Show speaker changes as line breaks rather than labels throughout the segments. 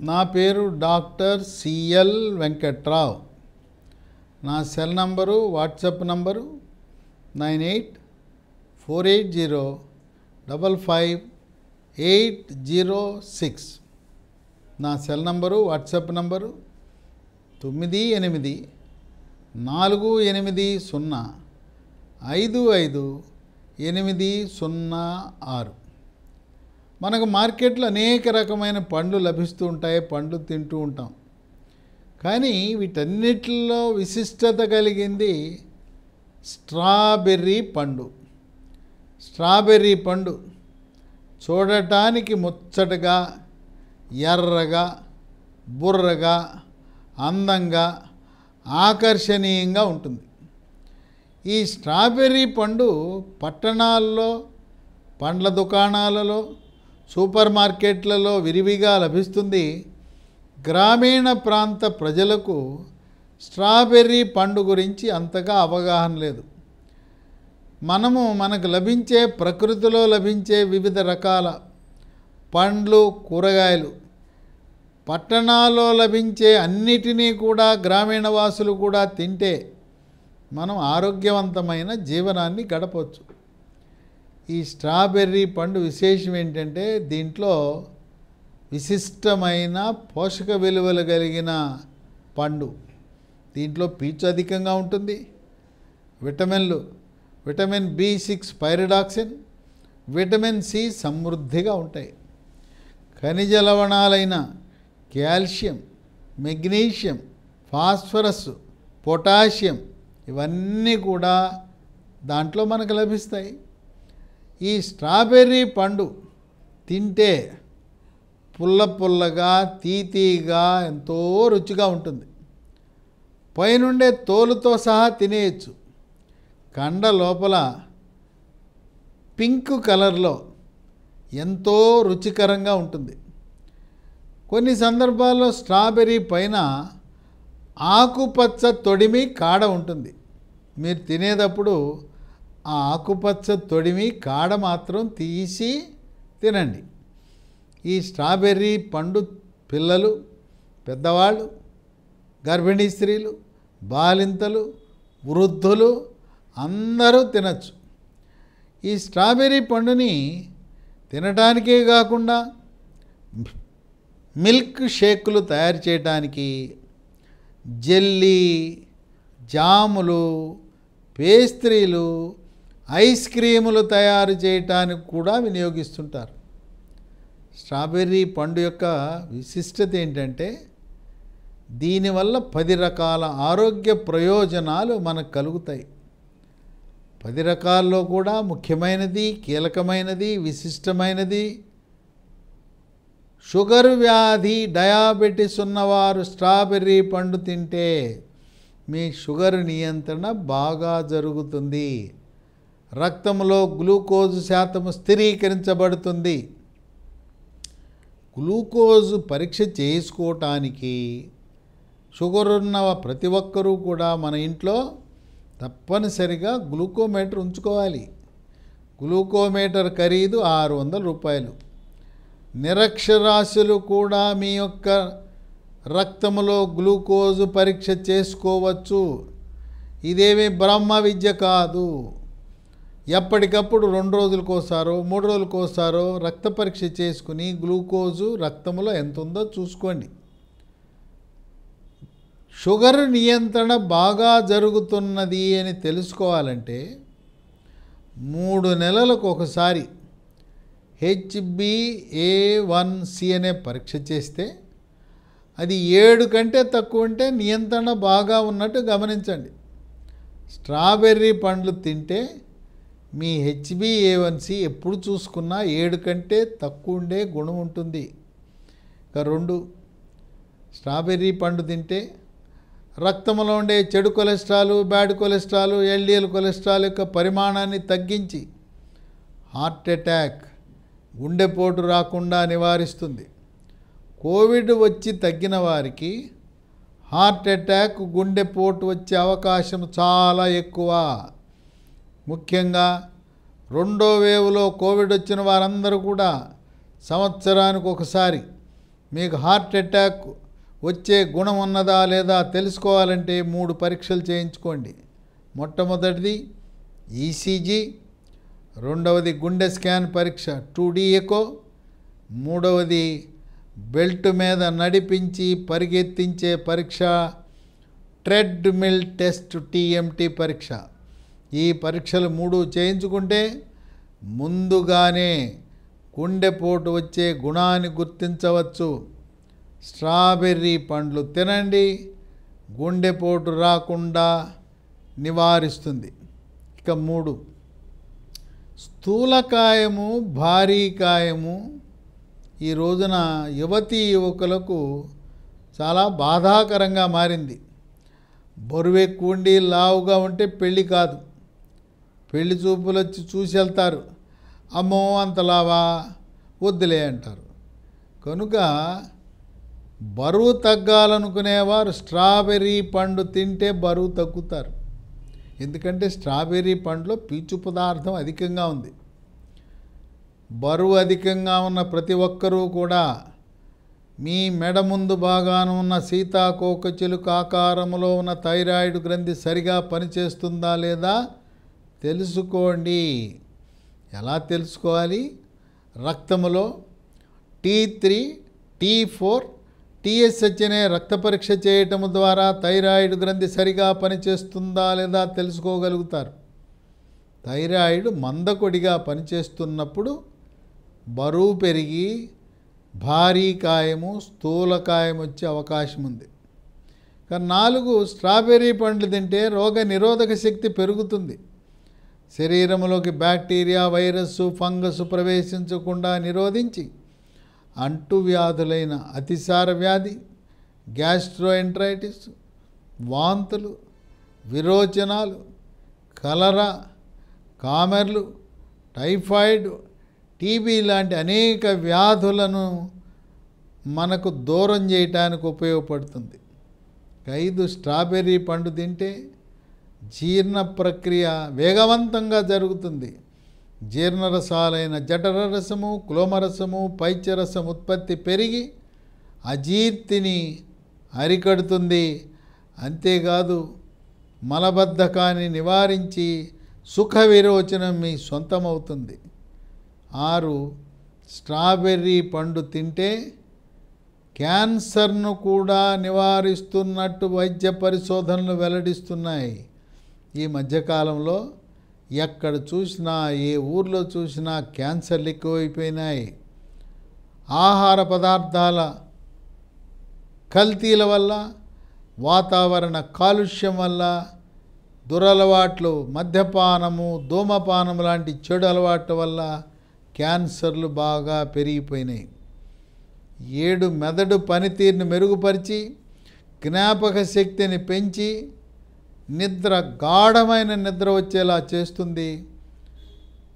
నా పేరు doctor CL Venkatrao. నా సెల్ నంబరు వాట్సాప్ నంబరు 9848055806. నా సెల్ నంబరు వాట్సాప్ నంబరు 984840550806. మనకు మార్కెట్లో అనేక రకమైన పండ్లు లభిస్తూ ఉంటాయి, పండ్లు తింటూ ఉంటాం. కానీ వీటన్నిటిలో విశిష్టత కలిగింది స్ట్రాబెర్రీ పండు. స్ట్రాబెర్రీ పండు చూడటానికి ముచ్చటగా, ఎర్రగా, బుర్రగా, అందంగా, ఆకర్షణీయంగా ఉంటుంది. ఈ స్ట్రాబెర్రీ పండు పట్టణాల్లో, పండ్ల దుకాణాలలో, సూపర్ మార్కెట్లలో విరివిగా లభిస్తుంది. గ్రామీణ ప్రాంత ప్రజలకు స్ట్రాబెర్రీ పండు గురించి అంతగా అవగాహన లేదు. మనకు లభించే, ప్రకృతిలో లభించే వివిధ రకాల పండ్లు, కూరగాయలు పట్టణాల్లో లభించే అన్నిటినీ కూడా గ్రామీణ వాసులు కూడా తింటే మనం ఆరోగ్యవంతమైన జీవనాన్ని గడపవచ్చు. ఈ స్ట్రాబెర్రీ పండు విశేషం ఏంటంటే విశిష్టమైన పోషక విలువలు కలిగిన పండు. దీంట్లో పీచు అధికంగా ఉంటుంది. Vitamin B6 pyridoxine, vitamin C సమృద్ధిగా ఉంటాయి. ఖనిజ లవణాలైన కాల్షియం, మెగ్నీషియం, ఫాస్ఫరస్, పొటాషియం ఇవన్నీ కూడా దాంట్లో మనకు లభిస్తాయి. ఈ స్ట్రాబెర్రీ పండు తింటే పుల్లగా, తీయగా, ఎంతో రుచిగా ఉంటుంది. పైనుండే తోలుతో సహా తినేయచ్చు. కండ లోపల పింక్ కలర్లో ఎంతో రుచికరంగా ఉంటుంది. కొన్ని సందర్భాల్లో స్ట్రాబెర్రీ పైన ఆకుపచ్చ తొడిమి కాడ ఉంటుంది. మీరు తినేటప్పుడు ఆ ఆకుపచ్చ తొడిమి కాడ మాత్రం తీసి తినండి. ఈ స్ట్రాబెర్రీ పండు పిల్లలు, పెద్దవాళ్ళు, గర్భిణీ స్త్రీలు, బాలింతలు, వృద్ధులు అందరూ తినచ్చు. ఈ స్ట్రాబెర్రీ పండుని తినటానికే కాకుండా మిల్క్ షేకులు తయారు చేయడానికి, జెల్లీ, జాములు, పేస్ట్రీలు, ఐస్ క్రీములు తయారు చేయటానికి కూడా వినియోగిస్తుంటారు. స్ట్రాబెర్రీ పండు యొక్క విశిష్టత ఏంటంటే దీనివల్ల 10 రకాల ఆరోగ్య ప్రయోజనాలు మనకు కలుగుతాయి. 10 రకాల్లో కూడా ముఖ్యమైనది, కీలకమైనది, విశిష్టమైనది షుగర్ వ్యాధి, డయాబెటీస్ ఉన్నవారు స్ట్రాబెర్రీ పండు తింటే మీ షుగర్ నియంత్రణ బాగా జరుగుతుంది. రక్తంలో గ్లూకోజ్ శాతం స్థిరీకరించబడుతుంది. గ్లూకోజ్ పరీక్ష చేసుకోవటానికి షుగర్ ఉన్న ప్రతి ఒక్కరూ కూడా మన ఇంట్లో తప్పనిసరిగా గ్లూకోమీటర్ ఉంచుకోవాలి. గ్లూకోమీటర్ ఖరీదు 600 రూపాయలు. నిరక్షరాస్యులు కూడా మీ యొక్క రక్తంలో గ్లూకోజ్ పరీక్ష చేసుకోవచ్చు. ఇదేమీ బ్రహ్మ విద్య కాదు. ఎప్పటికప్పుడు 2 రోజులకోసారో 3 రోజులకోసారో రక్త పరీక్ష చేసుకుని గ్లూకోజు రక్తంలో ఎంత ఉందో చూసుకోండి. షుగర్ నియంత్రణ బాగా జరుగుతున్నది అని తెలుసుకోవాలంటే 3 నెలలకు ఒకసారి HbA1c అనే పరీక్ష చేస్తే అది 7 కంటే తక్కువ ఉంటే నియంత్రణ బాగా ఉన్నట్టు గమనించండి. స్ట్రాబెర్రీ పండ్లు తింటే మీ HbA1c ఎప్పుడు చూసుకున్నా 7 కంటే తక్కువ ఉండే గుణం ఉంటుంది. ఇక 2, స్ట్రాబెర్రీ పండు తింటే రక్తంలో ఉండే చెడు cholesterol, bad cholesterol, LDL cholesterol యొక్క పరిమాణాన్ని తగ్గించి హార్ట్ అటాక్, గుండెపోటు రాకుండా నివారిస్తుంది. కోవిడ్ వచ్చి తగ్గిన వారికి హార్ట్ అటాక్, గుండెపోటు వచ్చే అవకాశం చాలా ఎక్కువ. ముఖ్యంగా 2వ వేవ్లో కోవిడ్ వచ్చిన వారందరూ కూడా సంవత్సరానికి ఒకసారి మీకు హార్ట్ అటాక్ వచ్చే గుణం ఉన్నదా లేదా తెలుసుకోవాలంటే 3 పరీక్షలు చేయించుకోండి. మొట్టమొదటిది ఈసీజీ, రెండవది గుండె స్కాన్ పరీక్ష 2D ఎకో, మూడవది బెల్ట్ మీద నడిపించి పరిగెత్తించే పరీక్ష ట్రెడ్మిల్ టెస్ట్ TMT పరీక్ష. ఈ పరీక్షలు 3 చేయించుకుంటే ముందుగానే గుండెపోటు వచ్చే గుణాన్ని గుర్తించవచ్చు. స్ట్రాబెర్రీ పండ్లు తినండి, గుండెపోటు రాకుండా నివారిస్తుంది. ఇక 3 స్థూలకాయము, భారీకాయము ఈ రోజున యువతీ యువకులకు చాలా బాధాకరంగా మారింది. బరువెక్కువ ఉండి లావుగా ఉంటే పెళ్ళి కాదు, పెళ్లి చూపులు వచ్చి చూసి వెళ్తారు, అమ్మో అంత లావా వద్దులే అంటారు. కనుక బరువు తగ్గాలనుకునేవారు స్ట్రాబెర్రీ పండు తింటే బరువు తగ్గుతారు. ఎందుకంటే స్ట్రాబెర్రీ పండులో పీచు పదార్థం అధికంగా ఉంది. బరువు అధికంగా ఉన్న ప్రతి ఒక్కరూ కూడా మీ మెడ ముందు భాగాన ఉన్న సీతాకోకచిలుక ఆకారంలో ఉన్న థైరాయిడ్ గ్రంథి సరిగా పనిచేస్తుందా లేదా తెలుసుకోండి. ఎలా తెలుసుకోవాలి? రక్తములో T3, T4, TSH అనే రక్త పరీక్ష చేయటం ద్వారా థైరాయిడ్ గ్రంథి సరిగా పనిచేస్తుందా లేదా తెలుసుకోగలుగుతారు. థైరాయిడ్ మందకొడిగా పనిచేస్తున్నప్పుడు బరువు పెరిగి భారీ కాయము, స్థూలకాయం వచ్చే అవకాశం ఉంది. 4 స్ట్రాబెర్రీ పండ్లు తింటే రోగ నిరోధక శక్తి పెరుగుతుంది. శరీరంలోకి బ్యాక్టీరియా, వైరస్, ఫంగస్ ప్రవేశించకుండా నిరోధించి అంటువ్యాధులైన అతిసార వ్యాధి, గ్యాస్ట్రోఎంట్రైటిస్, వాంతులు, విరోచనాలు, కలరా, కామెర్లు, టైఫాయిడ్, టీబీ లాంటి అనేక వ్యాధులను మనకు దూరం చేయటానికి ఉపయోగపడుతుంది. 5 స్ట్రాబెర్రీ పండు తింటే జీర్ణ ప్రక్రియ వేగవంతంగా జరుగుతుంది. జీర్ణరసాలైన జఠరరసము, క్లోమరసము, పైత్యరసం ఉత్పత్తి పెరిగి అజీర్తిని అరికడుతుంది. అంతేకాదు మలబద్ధకాన్ని నివారించి సుఖ విరోచనం మీ సొంతమవుతుంది. 6 స్ట్రాబెర్రీ పండు తింటే క్యాన్సర్ను కూడా నివారిస్తున్నట్టు వైద్య పరిశోధనలు వెల్లడిస్తున్నాయి. ఈ మధ్యకాలంలో ఎక్కడ చూసినా, ఏ ఊర్లో చూసినా క్యాన్సర్లు ఎక్కువైపోయినాయి. ఆహార పదార్థాల కల్తీల వల్ల, వాతావరణ కాలుష్యం వల్ల, దురలవాట్లు, మద్యపానము, ధూమపానం లాంటి చెడు అలవాట్ల వల్ల క్యాన్సర్లు బాగా పెరిగిపోయినాయి. 7 మెదడు పనితీరుని మెరుగుపరిచి జ్ఞాపక శక్తిని పెంచి గాఢమైన నిద్ర వచ్చేలా చేస్తుంది.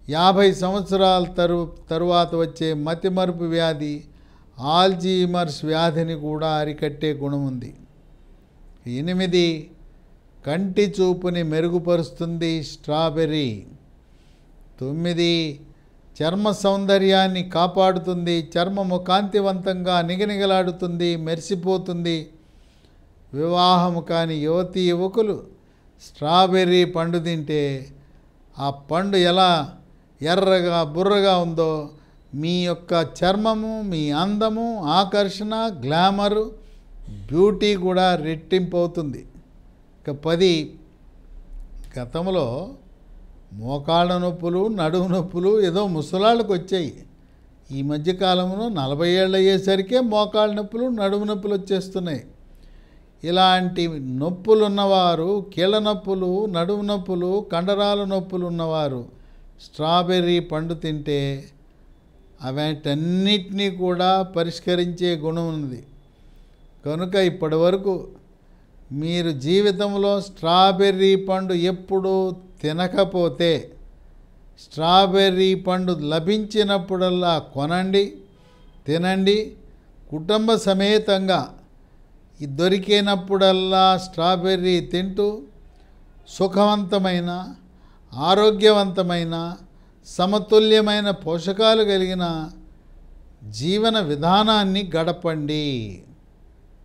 50 సంవత్సరాల తరువాత వచ్చే మతిమరుపు వ్యాధి, ఆల్జీమర్స్ వ్యాధిని కూడా అరికట్టే గుణం ఉంది. 8 కంటి చూపుని మెరుగుపరుస్తుంది స్ట్రాబెర్రీ. 9 చర్మ సౌందర్యాన్ని కాపాడుతుంది. చర్మము కాంతివంతంగా నిగనిగలాడుతుంది, మెరిసిపోతుంది. వివాహము కాని యువతీ యువకులు స్ట్రాబెర్రీ పండు తింటే ఆ పండు ఎలా ఎర్రగా బుర్రగా ఉందో మీ యొక్క చర్మము, మీ అందము, ఆకర్షణ, గ్లామరు, బ్యూటీ కూడా రెట్టింపు అవుతుంది. ఇక 10 గతంలో మోకాళ్ళ నొప్పులు, నడుము నొప్పులు ఏదో ముసలాళ్ళకు వచ్చాయి. ఈ మధ్యకాలంలో 40 ఏళ్ళు అయ్యేసరికే మోకాళ్ళ నొప్పులు, నడుము నొప్పులు వచ్చేస్తున్నాయి. ఇలాంటి నొప్పులు ఉన్నవారు, కీళ్ళ నొప్పులు, నడుము నొప్పులు, కండరాల నొప్పులు ఉన్నవారు స్ట్రాబెర్రీ పండు తింటే వాటన్నిటినీ కూడా పరిష్కరించే గుణం ఉంది. కనుక ఇప్పటి వరకు మీరు జీవితంలో స్ట్రాబెర్రీ పండు ఎప్పుడూ తినకపోతే స్ట్రాబెర్రీ పండు లభించినప్పుడల్లా కొనండి, తినండి. కుటుంబ సమేతంగా దొరికినప్పుడల్లా స్ట్రాబెర్రీ తింటూ సుఖవంతమైన, ఆరోగ్యవంతమైన, సమతుల్యమైన పోషకాలు కలిగిన జీవన విధానాన్ని గడపండి.